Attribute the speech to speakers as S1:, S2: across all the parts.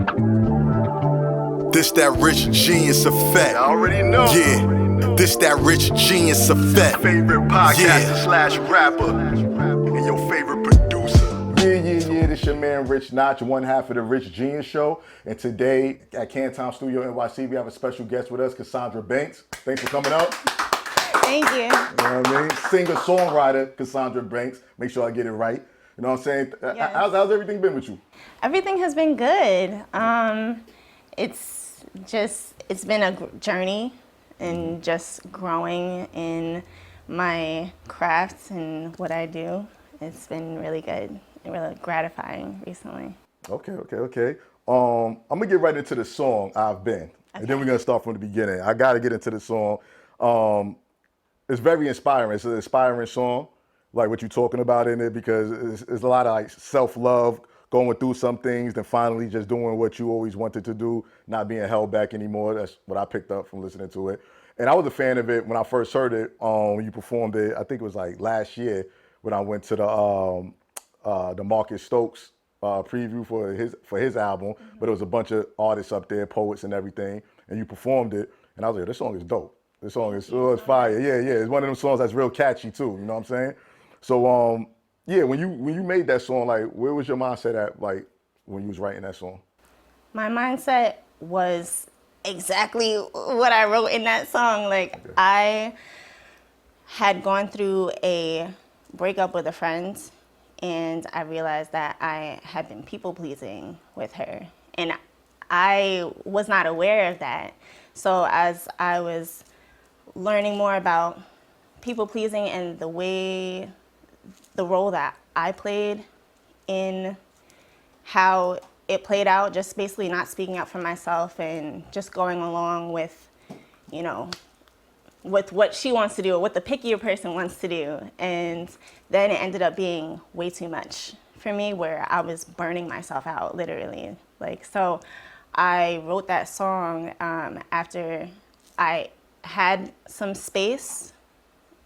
S1: This that rich genius effect.
S2: I already know.
S1: Yeah, this that rich genius effect.
S2: Favorite podcaster slash rapper and your favorite producer.
S3: Yeah, this your man Rich Notch, one half of the Rich Genius Show. And today at Cantown Studio NYC, we have a special guest with us, Kessandra Banks. Thanks for coming out.
S4: Thank you.
S3: You know what I mean? Singer-songwriter Kessandra Banks. Make sure I get it right. You know what I'm saying?
S4: Yes.
S3: How's everything been with you?
S4: Everything has been good. It's been a journey and just growing in my craft and what I do. It's been really good and really gratifying recently.
S3: Okay. I'm gonna get right into the song I've Been. And then we're gonna start from the beginning. I gotta get into the song. It's very inspiring. It's an inspiring song, like what you're talking about in it, because it's a lot of like self-love, going through some things, then finally just doing what you always wanted to do, not being held back anymore. That's what I picked up from listening to it. And I was a fan of it when I first heard it, when you performed it. I think it was like last year when I went to the Marcus Stokes preview for his album, but it was a bunch of artists up there, poets and everything, and you performed it, and I was like, this song is dope. This song is fire. Yeah. It's one of them songs that's real catchy too. You know what I'm saying? So yeah, when you made that song, like, where was your mindset at, like, when you was writing that song?
S4: My mindset was exactly what I wrote in that song. Like, okay. I had gone through a breakup with a friend, and I realized that I had been people-pleasing with her, and I was not aware of that. So as I was learning more about people-pleasing and the role that I played in how it played out, just basically not speaking up for myself and just going along with, with what she wants to do or what the pickier person wants to do. And then it ended up being way too much for me, where I was burning myself out, literally. So I wrote that song after I had some space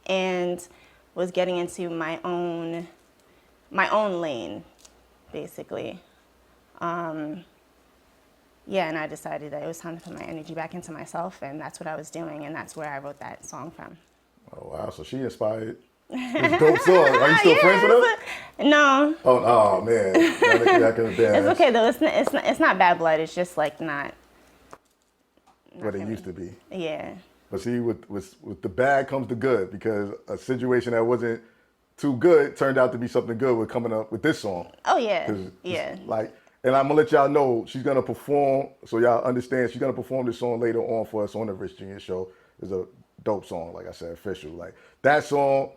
S4: and was getting into my own lane, basically. And I decided that it was time to put my energy back into myself, and that's what I was doing, and that's where I wrote that song from.
S3: Oh wow! So she inspired this dope song. Are you still friends with her?
S4: No.
S3: Oh man,
S4: it's okay though. It's not bad blood. It's just like not
S3: what it used to be.
S4: Yeah.
S3: But see, with the bad comes the good, because a situation that wasn't too good turned out to be something good with coming up with this song.
S4: Oh yeah,
S3: yeah. And I'm gonna let y'all know she's gonna perform, so y'all understand she's gonna perform this song later on for us on the Rich Genius Show. It's a dope song, like I said, official. Like that song,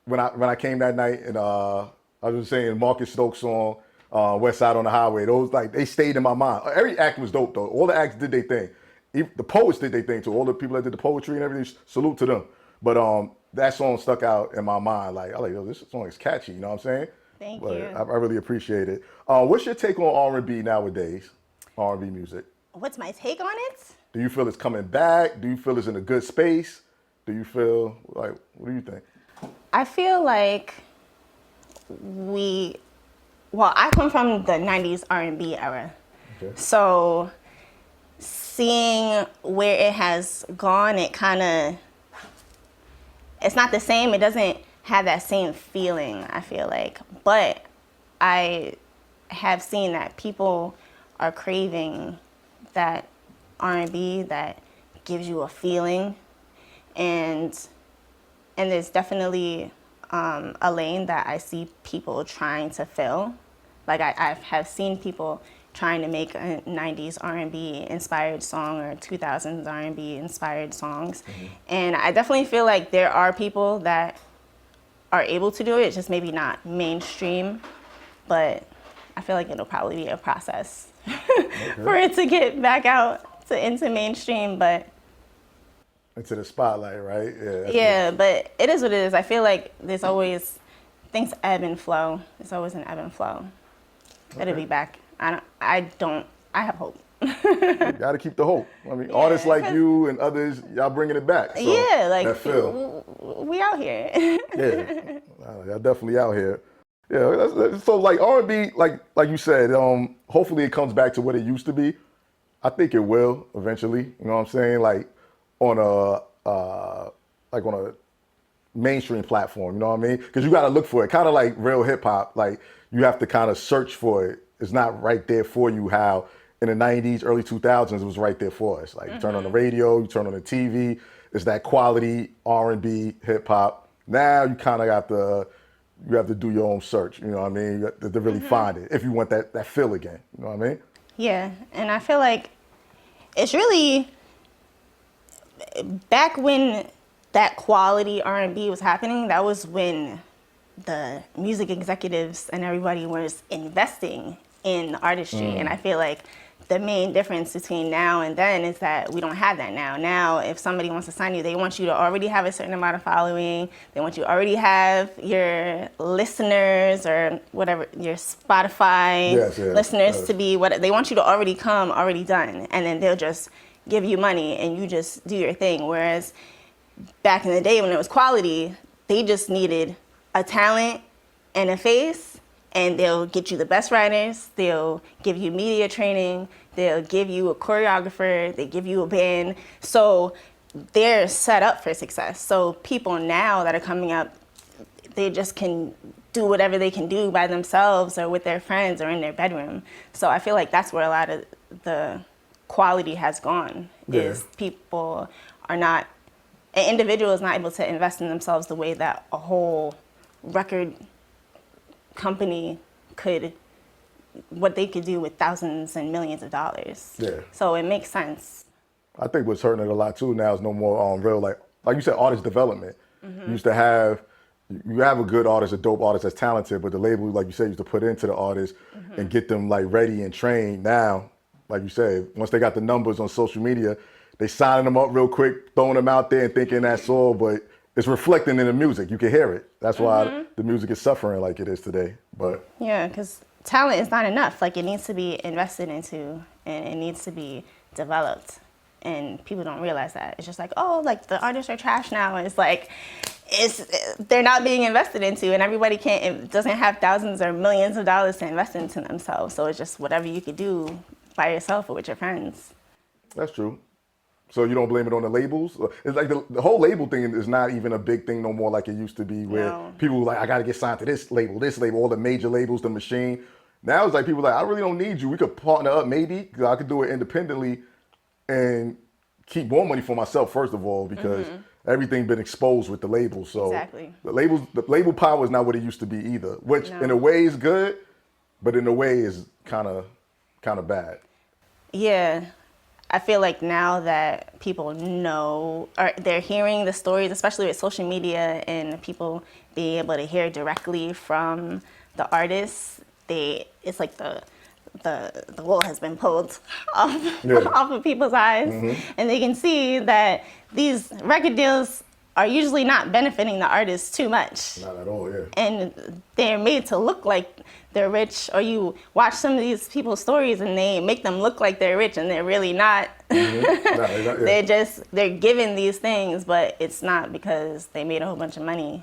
S3: when I came that night, and I was just saying Marcus Stokes song, West Side on the Highway. Those they stayed in my mind. Every act was dope though. All the acts did their thing. The poets did their thing too. All the people that did the poetry and everything, salute to them. But that song stuck out in my mind. Like, I like, yo, this song is catchy. You know what I'm saying?
S4: Thank you.
S3: I really appreciate it. What's your take on R&B nowadays? R&B music.
S4: What's my take on it?
S3: Do you feel it's coming back? Do you feel it's in a good space? Do you feel like, what do you think?
S4: I feel like I come from the 90s R&B era. Okay. So seeing where it has gone, it's not the same. It doesn't have that same feeling, I feel like. But I have seen that people are craving that R&B that gives you a feeling. And there's definitely a lane that I see people trying to fill. Like I have seen people trying to make a 90s R&B inspired song or 2000s R&B inspired songs. Mm-hmm. And I definitely feel like there are people that are able to do it, just maybe not mainstream, but I feel like it'll probably be a process for it to get back out into mainstream, but
S3: into the spotlight, right?
S4: Yeah, but it is what it is. I feel like there's always things ebb and flow. There's always an ebb and flow. Okay. It'll be back. I have hope.
S3: You gotta keep the hope. I mean, artists like you and others, y'all bringing it back. So
S4: yeah, like
S3: that feel.
S4: We out here.
S3: Yeah, y'all definitely out here. Yeah, so like R&B, like you said, hopefully it comes back to what it used to be. I think it will eventually. You know what I'm saying? Like on a mainstream platform. You know what I mean? Because you got to look for it. Kind of like real hip hop. Like you have to kind of search for it. It's not right there for you. How in the '90s, early 2000s, it was right there for us. Like you turn on the radio, you turn on the TV. It's that quality R&B hip hop. Now you kind of you have to do your own search. You know what I mean? You have to really find it if you want that feel again. You know what I mean?
S4: Yeah, and I feel like it's really back when that quality R&B was happening. That was when the music executives and everybody was investing in artistry, and I feel like the main difference between now and then is that we don't have that now. Now, if somebody wants to sign you, they want you to already have a certain amount of following. They want you to already have your listeners or whatever, your Spotify listeners to be what they want you to already come, already done. And then they'll just give you money and you just do your thing. Whereas back in the day when it was quality, they just needed a talent and a face. And they'll get you the best writers, they'll give you media training, they'll give you a choreographer, they give you a band. So they're set up for success. So people now that are coming up, they just can do whatever they can do by themselves or with their friends or in their bedroom. So I feel like that's where a lot of the quality has gone, is people are not, an individual is not able to invest in themselves the way that a whole record company could, what they could do with thousands and millions of dollars.
S3: Yeah.
S4: So it makes sense.
S3: I think what's hurting it a lot too now is no more real like you said, artist development. You used to have a good artist, a dope artist that's talented, but the label, like you said, used to put into the artist and get them like ready and trained. Now, like you said, once they got the numbers on social media, they signing them up real quick, throwing them out there and thinking that's all, but it's reflecting in the music. You can hear it. That's why the music is suffering like it is today. But
S4: yeah, because talent is not enough. Like it needs to be invested into and it needs to be developed. And people don't realize that. It's just like, oh, like the artists are trash now. It's like, they're not being invested into, and everybody doesn't have thousands or millions of dollars to invest into themselves. So it's just whatever you could do by yourself or with your friends.
S3: That's true. So you don't blame it on the labels? It's like the whole label thing is not even a big thing no more like it used to be, where people were like, I got to get signed to this label, all the major labels, the machine. Now it's like people are like, I really don't need you. We could partner up maybe, because I could do it independently and keep more money for myself, first of all, because everything been exposed with the labels. So
S4: exactly.
S3: the label power is not what it used to be either, which in a way is good, but in a way is kind of bad.
S4: Yeah. I feel like now that people know, or they're hearing the stories, especially with social media and people being able to hear directly from the artists, it's like the wool has been pulled off of people's eyes, and they can see that these record deals are usually not benefiting the artists too much.
S3: Not at all, yeah.
S4: And they're made to look like they're rich, or you watch some of these people's stories and they make them look like they're rich and they're really not. They're given these things, but it's not because they made a whole bunch of money.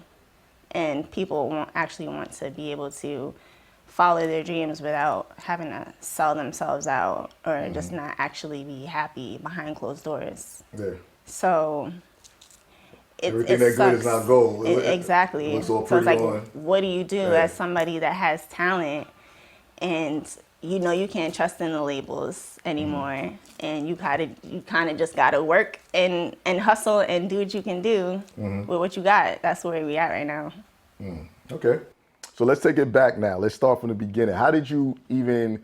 S4: And people won't actually want to be able to follow their dreams without having to sell themselves out or just not actually be happy behind closed doors.
S3: Yeah.
S4: So
S3: everything that good is not gold.
S4: Exactly.
S3: So
S4: it's like, what do you do as somebody that has talent and you know you can't trust in the labels anymore, and you kind of just gotta work and hustle and do what you can do with what you got. That's where we at right now.
S3: Okay. So let's take it back now. Let's start from the beginning. How did you even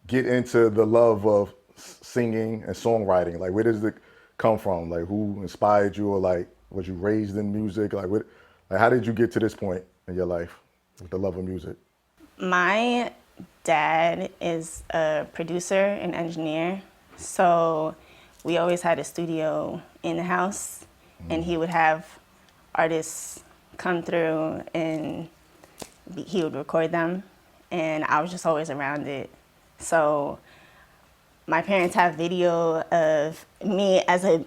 S3: get into the love of singing and songwriting? Like, where does it come from? Like, who inspired you, or like, was you raised in music? Like, how did you get to this point in your life with the love of music?
S4: My dad is a producer and engineer, so we always had a studio in the house, and he would have artists come through and he would record them, and I was just always around it. So my parents have video of me as a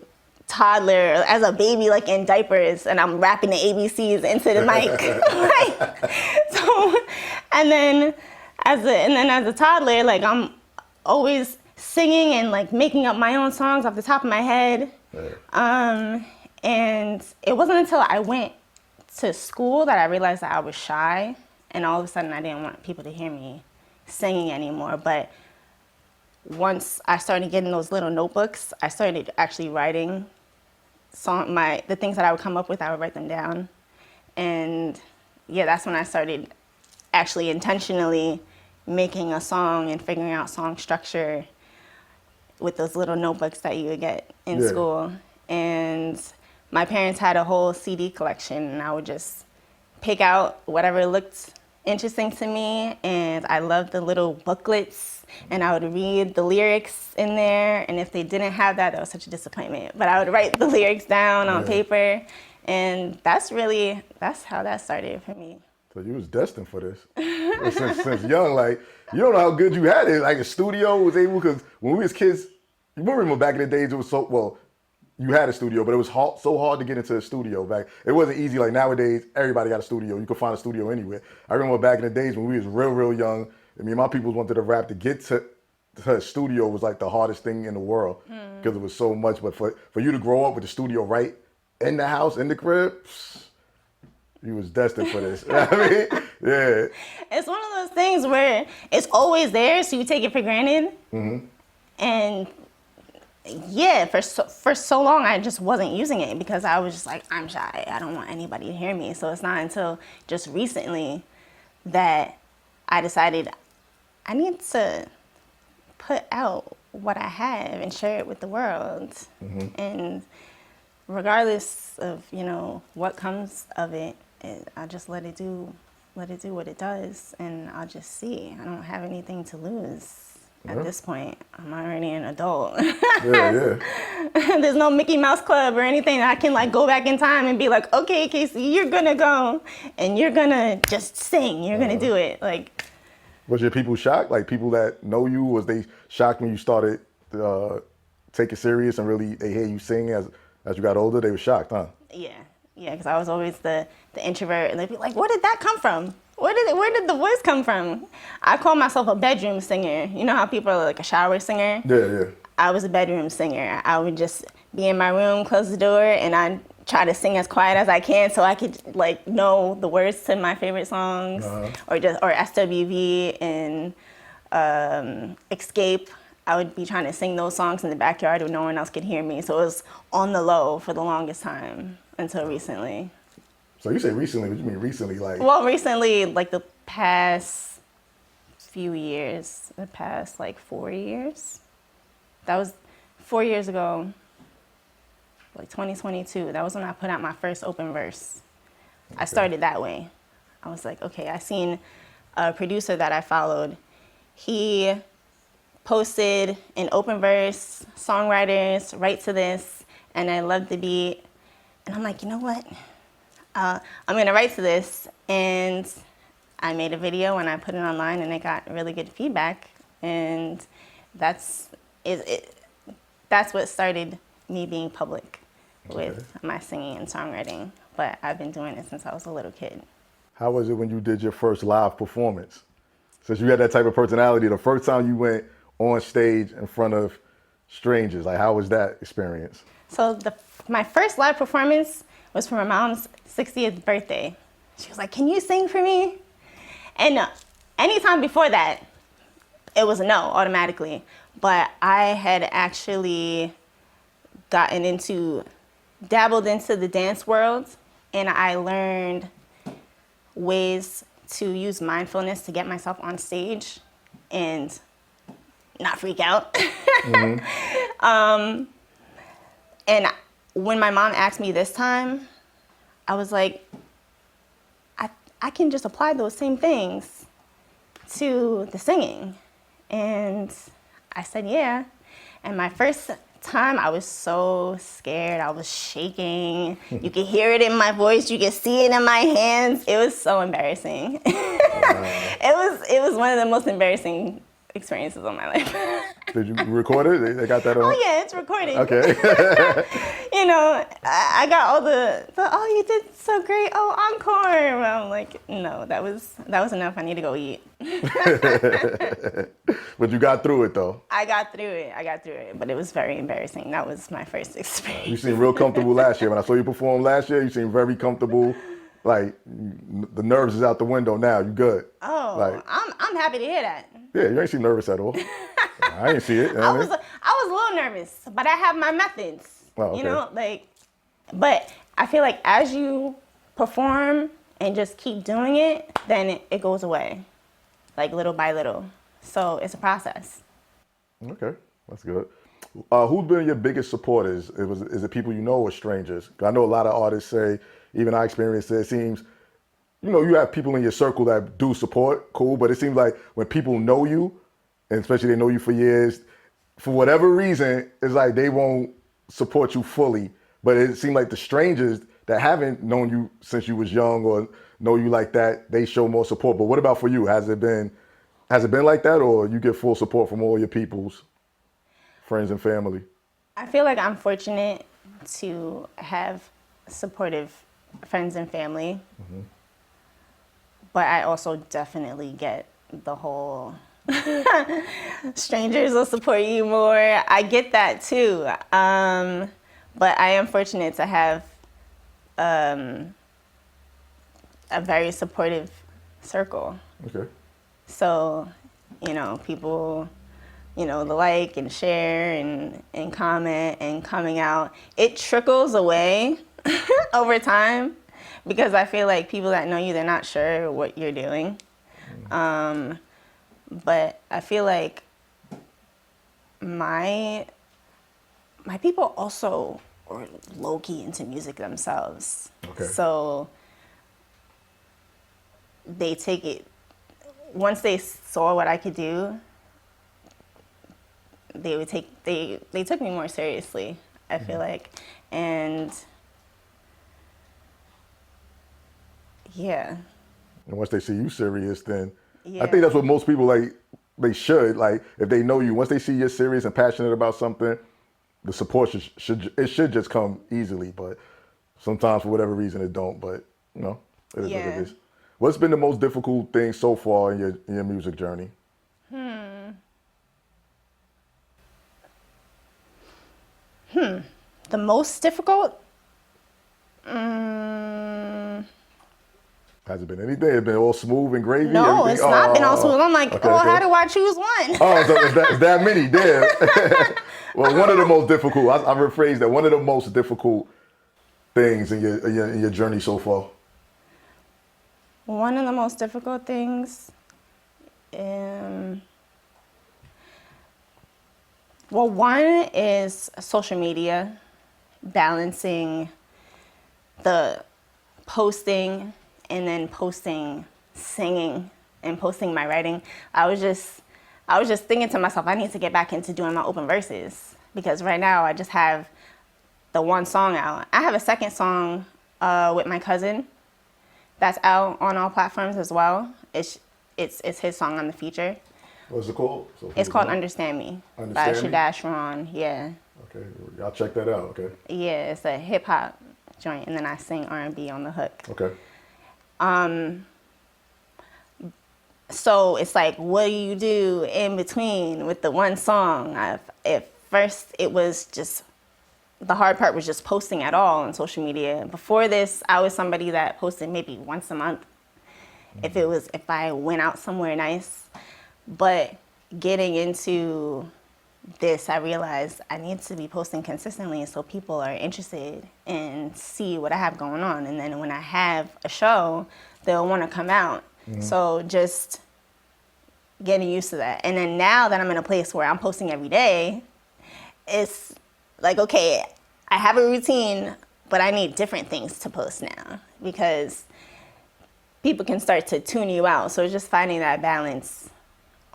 S4: toddler, as a baby, like in diapers, and I'm rapping the ABCs into the mic. So And then as a toddler, like I'm always singing and like making up my own songs off the top of my head.
S3: Right.
S4: And it wasn't until I went to school that I realized that I was shy, and all of a sudden I didn't want people to hear me singing anymore. But once I started getting those little notebooks, I started actually writing the things that I would come up with, I would write them down. And yeah, that's when I started actually intentionally making a song and figuring out song structure with those little notebooks that you would get in school. And my parents had a whole CD collection, and I would just pick out whatever looked interesting to me. And I loved the little booklets, and I would read the lyrics in there. And if they didn't have that, that was such a disappointment. But I would write the lyrics down on paper. And that's how that started for me.
S3: So you was destined for this since young. Like, you don't know how good you had it. Like, the studio was able, because when we was kids, you remember back in the days, it was you had a studio, but it was so hard to get into a studio back. It wasn't easy like nowadays. Everybody got a studio. You could find a studio anywhere. I remember back in the days when we was real young. I mean, my people wanted to rap. To get to a studio was like the hardest thing in the world because it was so much. But for you to grow up with the studio right in the house, in the crib, you was destined for this. I mean, yeah.
S4: It's one of those things where it's always there, so you take it for granted. And yeah, for so long, I just wasn't using it because I was just like, I'm shy. I don't want anybody to hear me. So it's not until just recently that I decided I need to put out what I have and share it with the world. And regardless of, what comes of it, I just let it do what it does, and I'll just see. I don't have anything to lose. At this point, I'm already an adult. There's no Mickey Mouse Club or anything that I can like go back in time and be like, okay, Casey, you're gonna go and you're gonna just sing. You're gonna do it. Like,
S3: was your people shocked? Like, people that know you, was they shocked when you started take it serious and really they hear you sing as you got older? They were shocked, huh?
S4: Yeah, because I was always the introvert, and they'd be like, where did that come from? Where did the voice come from? I call myself a bedroom singer. You know how people are like a shower singer?
S3: Yeah.
S4: I was a bedroom singer. I would just be in my room, close the door, and I'd try to sing as quiet as I can so I could like know the words to my favorite songs, or SWV and Escape. I would be trying to sing those songs in the backyard where no one else could hear me. So it was on the low for the longest time until recently.
S3: So you say recently, what do you mean recently?
S4: Well, recently, like the past few years, the past like 4 years. That was 4 years ago, like 2022. That was when I put out my first open verse. I started that way. I was like, okay, I seen a producer that I followed. He posted an open verse, songwriters, write to this, and I loved the beat. And I'm like, you know what? I'm gonna write to this, and I made a video and I put it online, and it got really good feedback, and that's what started me being public with my singing and songwriting. But I've been doing it since I was a little kid.
S3: How was it when you did your first live performance? Since you had that type of personality, the first time you went on stage in front of strangers, like, how was that experience?
S4: So my first live performance was for my mom's 60th birthday. She was like, can you sing for me? And anytime before that, it was a no automatically. But I had actually dabbled into the dance world, and I learned ways to use mindfulness to get myself on stage and not freak out. And when my mom asked me this time, I was like, I can just apply those same things to the singing. And I said, yeah. And my first time, I was so scared. I was shaking. You could hear it in my voice. You could see it in my hands. It was so embarrassing. It was one of the most embarrassing experiences of my life.
S3: Did you record it? They got that on?
S4: Oh yeah, it's recorded.
S3: Okay.
S4: You know, I got all the oh, you did so great. Oh, encore. I'm like, no, that was enough. I need to go eat.
S3: But you got through it though.
S4: I got through it, but it was very embarrassing. That was my first experience.
S3: You seemed real comfortable last year. When I saw you perform last year, you seemed very comfortable. Like the nerves is out the window now. You good?
S4: Oh,
S3: like,
S4: I'm happy to hear that.
S3: Yeah, you ain't seem nervous at all. I ain't see it.
S4: I was a little nervous, but I have my methods.
S3: Oh, okay.
S4: You know, but I feel like as you perform and just keep doing it, then it goes away, like little by little. So it's a process.
S3: Okay, that's good. Who's been your biggest supporters? Is it people you know or strangers? I know a lot of artists say, even I experienced it seems, you know, you have people in your circle that do support, cool, but it seems like when people know you, and especially they know you for years, for whatever reason, it's like they won't support you fully. But it seems like the strangers that haven't known you since you was young or know you like that, they show more support. But what about for you? Has it been like that, or you get full support from all your people's friends and family?
S4: I feel like I'm fortunate to have supportive friends and family. Mm-hmm. But I also definitely get the whole strangers will support you more. I get that too. But I am fortunate to have a very supportive circle.
S3: Okay.
S4: So, you know, people, you know, like and share and comment and coming out. It trickles away over time because I feel like people that know you, they're not sure what you're doing. But I feel like my people also are low-key into music themselves.
S3: Okay.
S4: So they take it, once they saw what I could do, they took me more seriously, I feel like. And yeah.
S3: And once they see you serious, then
S4: Yeah.
S3: I think that's what most people like. They should, like, if they know you, once they see you're serious and passionate about something, the support should just come easily. But sometimes for whatever reason it don't. But you know, it is what it is. What's been the most difficult thing so far in your music journey?
S4: The most difficult?
S3: Has it been anything? It's been all smooth and gravy?
S4: No,
S3: everything?
S4: it's not been all smooth. I'm like,
S3: okay.
S4: how do I choose one?
S3: Oh, so it's that many, damn. Well, one of the most difficult, I rephrase that, one of the most difficult things in your journey so far.
S4: One of the most difficult things, well, one is social media, balancing the posting and then posting singing and posting my writing. I was just thinking to myself, I need to get back into doing my open verses because right now I just have the one song out. I have a second song with my cousin that's out on all platforms as well. It's his song on the feature.
S3: What's it called?
S4: It's called Understand Me by Shadash Ron. Yeah.
S3: Okay, y'all check that out. Okay.
S4: Yeah, it's a hip hop joint, and then I sing R&B on the hook.
S3: Okay.
S4: So it's like, what do you do in between with the one song? At first, it was just, the hard part was just posting at all on social media. Before this, I was somebody that posted maybe once a month if I went out somewhere nice. But getting into this, I realized I need to be posting consistently so people are interested and see what I have going on. And then when I have a show, they'll want to come out. Mm-hmm. So just getting used to that. And then now that I'm in a place where I'm posting every day, it's like, okay, I have a routine, but I need different things to post now because people can start to tune you out. So it's just finding that balance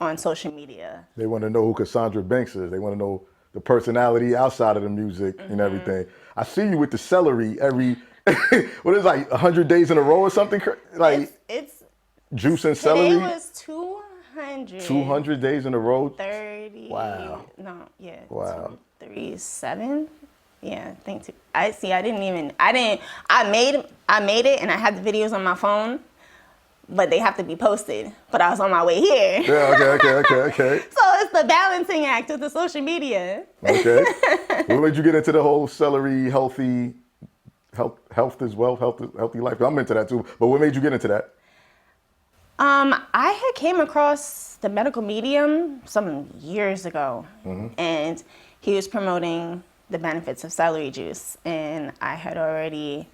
S4: on social media. They
S3: want to know who Kessandra Banks is. They want to know the personality outside of the music and everything. I see you with the celery every, what is it, like 100 days in a row or something? Like
S4: it's
S3: juice and celery?
S4: Today was 200 200.
S3: 200 days in a row?
S4: 30.
S3: Wow.
S4: No, yeah.
S3: Wow.
S4: 237. Yeah, I think I made it and I had the videos on my phone, but they have to be posted. But I was on my way here.
S3: Yeah, okay.
S4: So it's the balancing act with the social media.
S3: Okay. What made you get into the whole celery health as well, healthy life? I'm into that too. But what made you get into that?
S4: I had came across the medical medium some years ago, and he was promoting the benefits of celery juice, and I had already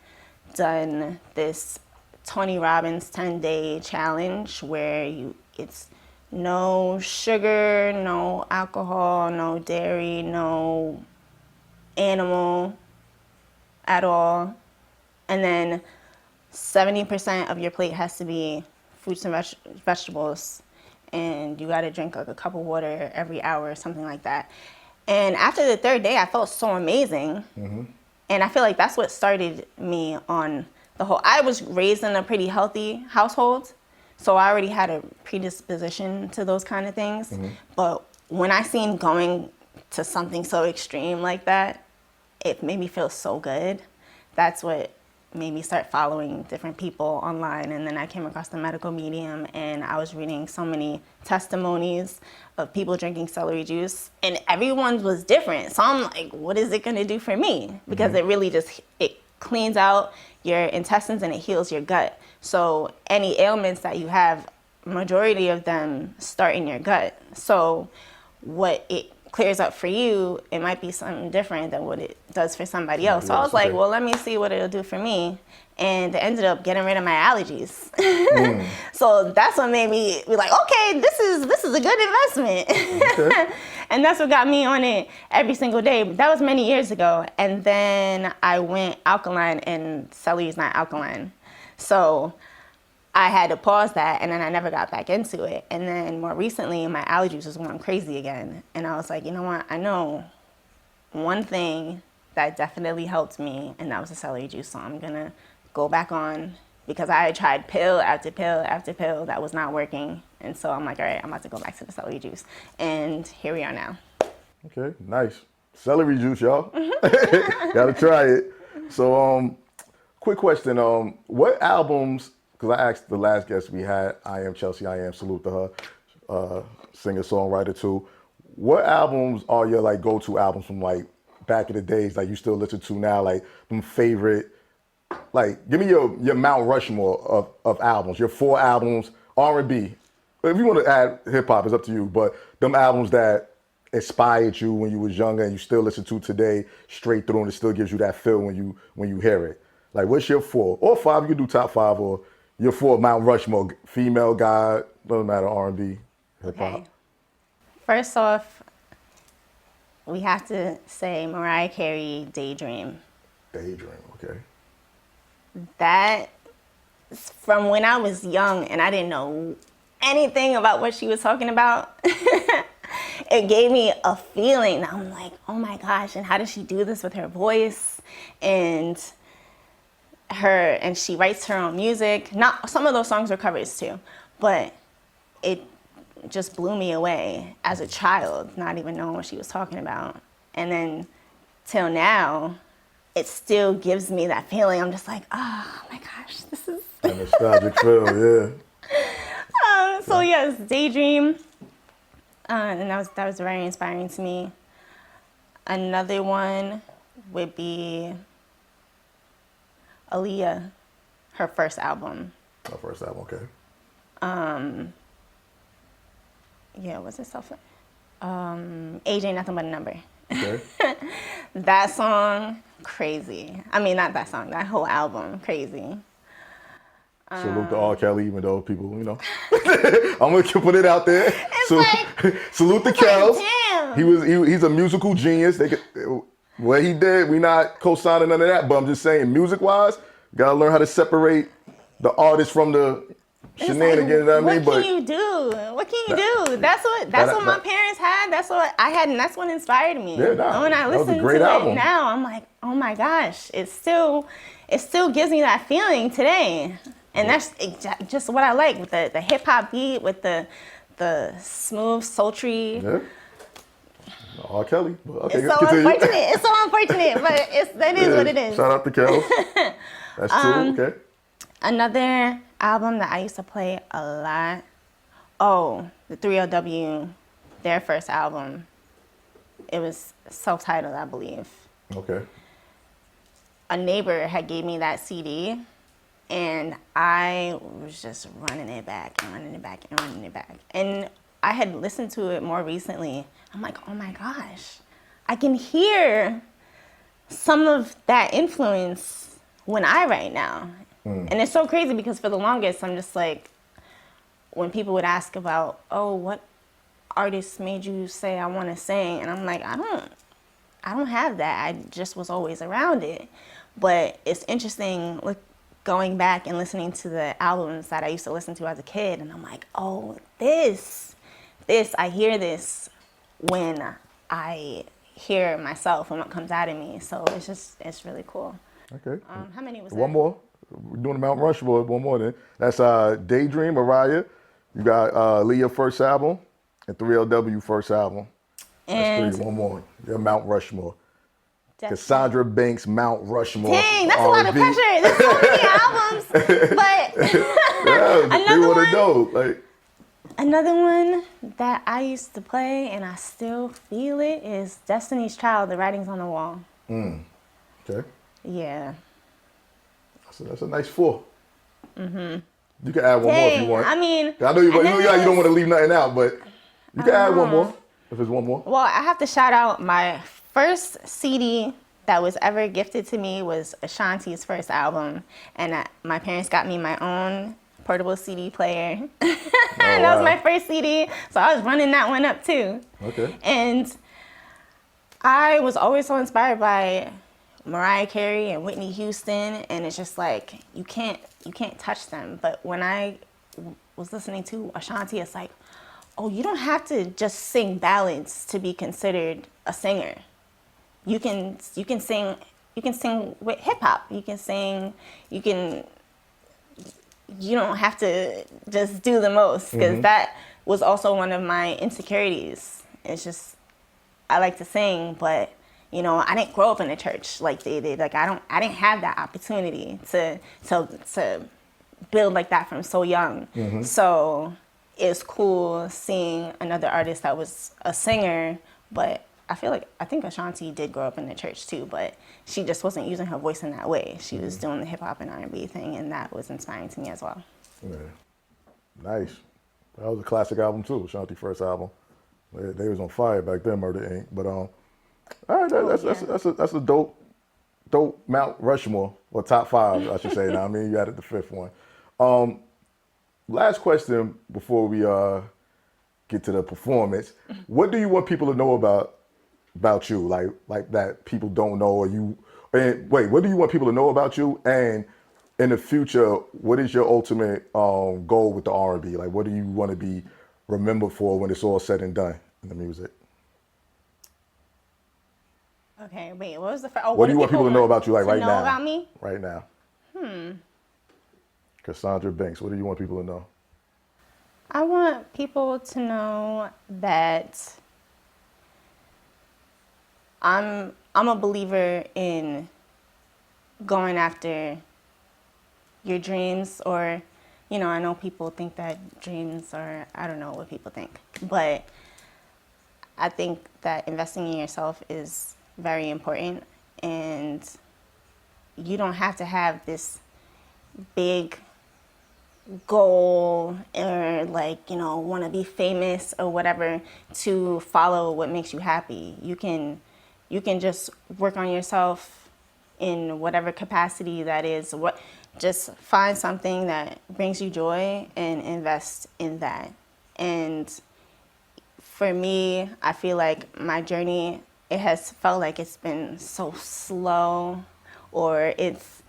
S4: done this Tony Robbins 10-day challenge where it's no sugar, no alcohol, no dairy, no animal at all, and then 70% of your plate has to be fruits and vegetables, and you got to drink like a cup of water every hour or something like that. And after the third day, I felt so amazing. And I feel like that's what started me on the whole. I was raised in a pretty healthy household, so I already had a predisposition to those kind of things. But when I seen going to something so extreme like that, it made me feel so good. That's what made me start following different people online. And then I came across the medical medium, and I was reading so many testimonies of people drinking celery juice, and everyone's was different. So I'm like, what is it gonna do for me? Because it really it cleans out your intestines and it heals your gut. So any ailments that you have, majority of them start in your gut. So what it clears up for you, it might be something different than what it does for somebody else. So I was like, well, let me see what it'll do for me. And it ended up getting rid of my allergies. So that's what made me be like, okay, this is a good investment. Okay. And that's what got me on it every single day. That was many years ago. And then I went alkaline, and celery is not alkaline. So I had to pause that, and then I never got back into it. And then more recently, my allergies was going crazy again. And I was like, you know what? I know one thing that definitely helped me, and that was the celery juice. So I'm going to go back on, because I had tried pill after pill after pill that was not working. And so I'm like, all right, I'm about to go back to the celery juice. And here we are now.
S3: Okay, nice. Celery juice, y'all. Gotta try it. So, quick question. What albums, because I asked the last guest we had, I Am Chelsea, I Am, salute to her, singer, songwriter too. What albums are your like go-to albums from like back in the days, like you still listen to now, like them favorite, like give me your Mount Rushmore of albums, your 4 albums, R&B. If you want to add hip hop, it's up to you, but them albums that inspired you when you was younger and you still listen to today straight through, and it still gives you that feel when you hear it. Like what's your 4 or 5, you can do top 5, or your 4 Mount Rushmore, female, guy, doesn't matter, R&B, hip hop.
S4: Okay. First off, we have to say Mariah Carey, Daydream.
S3: Daydream, okay.
S4: That, from when I was young and I didn't know anything about what she was talking about, it gave me a feeling that I'm like, oh my gosh, and how does she do this with her voice? And she writes her own music. Not some of those songs are covers too, but it just blew me away as a child, not even knowing what she was talking about. And then till now, it still gives me that feeling. I'm just like, oh my gosh, this is
S3: A nostalgic feel, yeah.
S4: So yes, Daydream, and that was very inspiring to me. Another one would be Aaliyah, her first album.
S3: Her first album, okay.
S4: Yeah, what's it self? Age Ain't Nothing But a Number.
S3: Okay.
S4: That song, crazy. I mean, not that song, that whole album, crazy.
S3: Salute to R. Kelly, even though people, you know, I'm gonna put it out there. Salute to Kel.
S4: Damn.
S3: He's a musical genius. What he did, we not co-signing none of that, but I'm just saying, music-wise, gotta learn how to separate the artist from the shenanigans.
S4: Like, what can you do? What can you do? That's what my parents had. That's what I had, and that's what inspired me.
S3: Yeah, nah,
S4: when I listen to it now, I'm like, oh my gosh, it still gives me that feeling today. And that's just what I like, with the hip hop beat, with the the smooth, sultry.
S3: Yeah. R. Kelly. Okay,
S4: It's so
S3: continue.
S4: unfortunate. It's so unfortunate, but that is what it is.
S3: Shout out to Kel. That's true. Okay.
S4: Another album that I used to play a lot. Oh, the 3LW, their first album. It was self-titled, I believe.
S3: Okay.
S4: A neighbor had gave me that CD, and I was just running it back and running it back and running it back. And I had listened to it more recently. I'm like, oh my gosh, I can hear some of that influence when I write now. And it's so crazy because for the longest, I'm just like, when people would ask about, oh, what artist made you say I want to sing? And I'm like, I don't have that. I just was always around it. But it's interesting going back and listening to the albums that I used to listen to as a kid, and I'm like, oh, this, I hear this when I hear myself and what comes out of me. So it's really cool.
S3: Okay.
S4: How many was
S3: One
S4: that?
S3: more. We're doing the Mount Rushmore. One more then. That's Daydream, Mariah. You got Leah first album and 3LW first album.
S4: And
S3: That's three. One more. Your Mount Rushmore.
S4: definitely.
S3: Kessandra Banks, Mount Rushmore.
S4: Dang, that's a lot of
S3: R&B.
S4: pressure. There's so many albums. But
S3: Yeah, they
S4: Another
S3: want
S4: one?
S3: to know. Like,
S4: another one that I used to play and I still feel it is Destiny's Child, The Writings on the Wall.
S3: okay.
S4: Yeah.
S3: That's a nice 4. You can add one more if you
S4: Dang,
S3: want.
S4: I mean,
S3: I know you
S4: and then
S3: don't want to leave nothing out, but you can add one more if there's one more.
S4: well, I have to shout out my first CD that was ever gifted to me was Ashanti's first album. And my parents got me my own portable CD player. That was
S3: wow.
S4: my first CD. So I was running that one up too.
S3: Okay.
S4: And I was always so inspired by Mariah Carey and Whitney Houston, and it's just like you can't touch them. But when I was listening to Ashanti, it's like, oh, you don't have to just sing ballads to be considered a singer. You can sing with hip hop. You don't have to just do the most, because that was also one of my insecurities. It's just I like to sing, but I didn't grow up in a church like they did. Like I didn't have that opportunity to build like that from so young. So it's cool seeing another artist that was a singer, but I think Ashanti did grow up in the church too, but she just wasn't using her voice in that way. She was doing the hip hop and R&B thing, and that was inspiring to me as well.
S3: Yeah. Nice. That was a classic album too, Ashanti first album. They was on fire back then, Murder Inc. But all right, that's a dope Mount Rushmore, or top 5, I should say. Now, I mean, you added the 5th one. Last question before we get to the performance. What do you want people to know about you, like that people don't know, or you? And wait, what do you want people to know about you? And in the future, what is your ultimate goal with the R&B? Like, what do you want to be remembered for when it's all said and done in the music?
S4: Okay, wait, what was the first? Oh,
S3: What do you want people to know about you, like
S4: to
S3: right
S4: know
S3: now?
S4: about me?
S3: Right now. Kessandra Banks, what do you want people to know?
S4: I want people to know that I'm a believer in going after your dreams, or I know people think that dreams are, I don't know what people think, but I think that investing in yourself is very important, and you don't have to have this big goal or want to be famous or whatever to follow what makes you happy. You can just work on yourself in whatever capacity that is. Just find something that brings you joy and invest in that. And for me, I feel like my journey, it has felt like it's been so slow, or it's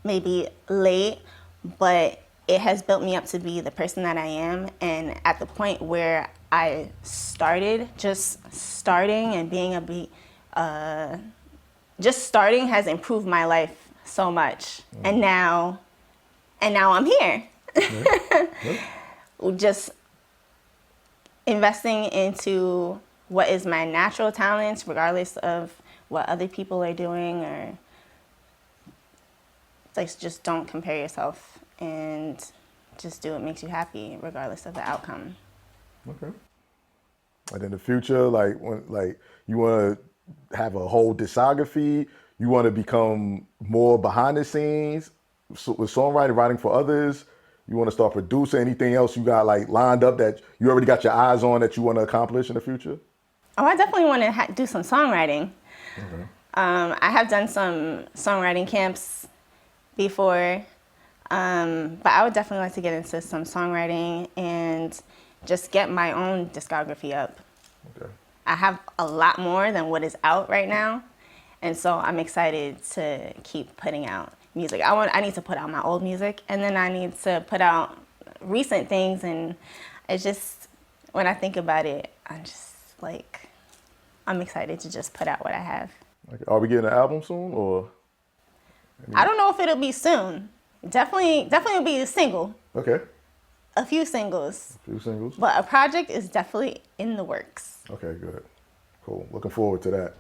S4: maybe late, but it has built me up to be the person that I am. And at the point where I started, just starting and being just starting has improved my life so much. And now I'm here. just investing into what is my natural talents, regardless of what other people are doing, or like just don't compare yourself and just do what makes you happy, regardless of the outcome.
S3: Okay. And in the future, like when like you want to have a whole discography, you want to become more behind the scenes with songwriting, writing for others. You want to start producing. Anything else you got like lined up that you already got your eyes on that you want to accomplish in the future?
S4: Oh, I definitely want to do some songwriting. Okay. I have done some songwriting camps before, but I would definitely like to get into some songwriting and just get my own discography up. Okay. I have a lot more than what is out right now, and so I'm excited to keep putting out music. I need to put out my old music, and then I need to put out recent things, and it's just, when I think about it, I'm excited to just put out what I have.
S3: Okay. Are we getting an album soon, or?
S4: I don't know if it'll be soon. Definitely will be a single.
S3: Okay.
S4: A few singles.
S3: A few singles.
S4: But a project is definitely in the works.
S3: Okay, good. Cool. Looking forward to that.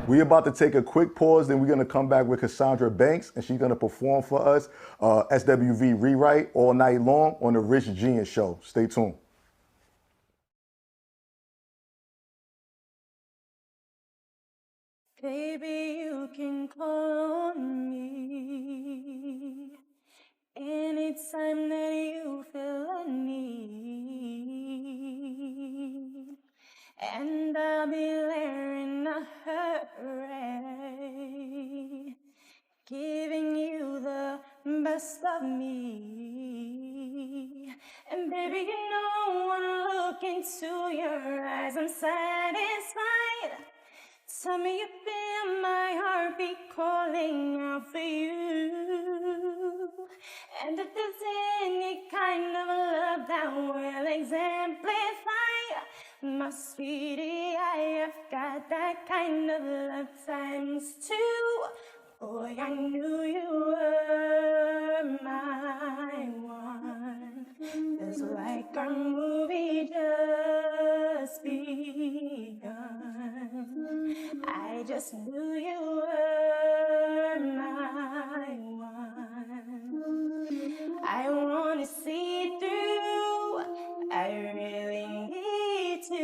S3: We're about to take a quick pause, then we're going to come back with Kessandra Banks, and she's going to perform for us SWV Rewrite all night long on the Rich Genius Show. Stay tuned.
S4: Baby, you can call on me anytime that you feel a need, and I'll be there in a hurry, giving you the best of me. And baby, you know when I look into your eyes, I'm satisfied. Tell me you feel my heartbeat calling out for you. And if there's any kind of love that will exemplify my sweetie, I have got that kind of love times two. Boy, I knew you were my one. It's like our movie just begun. I just knew you were my one. I wanna see through, I really need to.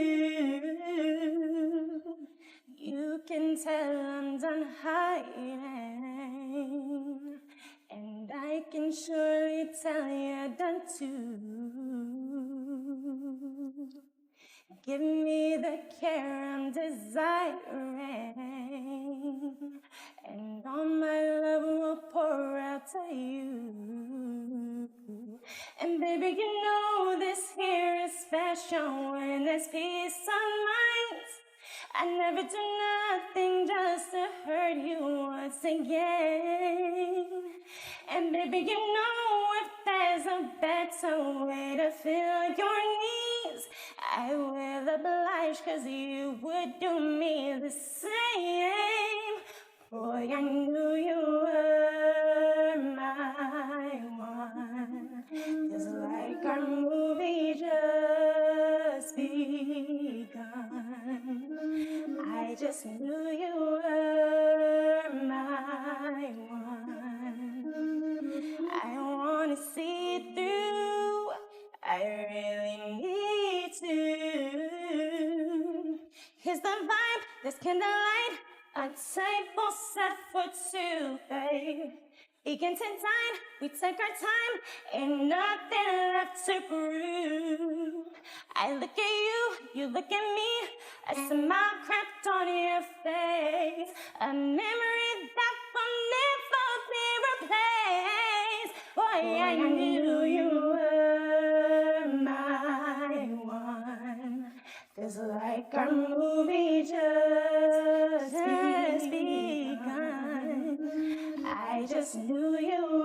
S4: You can tell I'm done hiding, and I can surely tell you're done too. Give me the care I'm desiring, and all my love will pour out to you. And baby, you know this here is special when there's peace of mind. I never do nothing just to hurt you once again. And baby, you know if there's a better way to fill your needs, I will oblige, 'cause you would do me the same. Boy, I knew you were my one. Just like our movie just begun. I just knew you were my one. I wanna see it through, I really need to. Here's the vibe, this candlelight, a table set for two, babe. Begin to dine, we take our time, ain't nothing left to prove. I look at you, you look at me, a smile cracked on your face, a memory that will never be replaced. Boy, I knew you were my one. It's like our movie just begun. I just knew you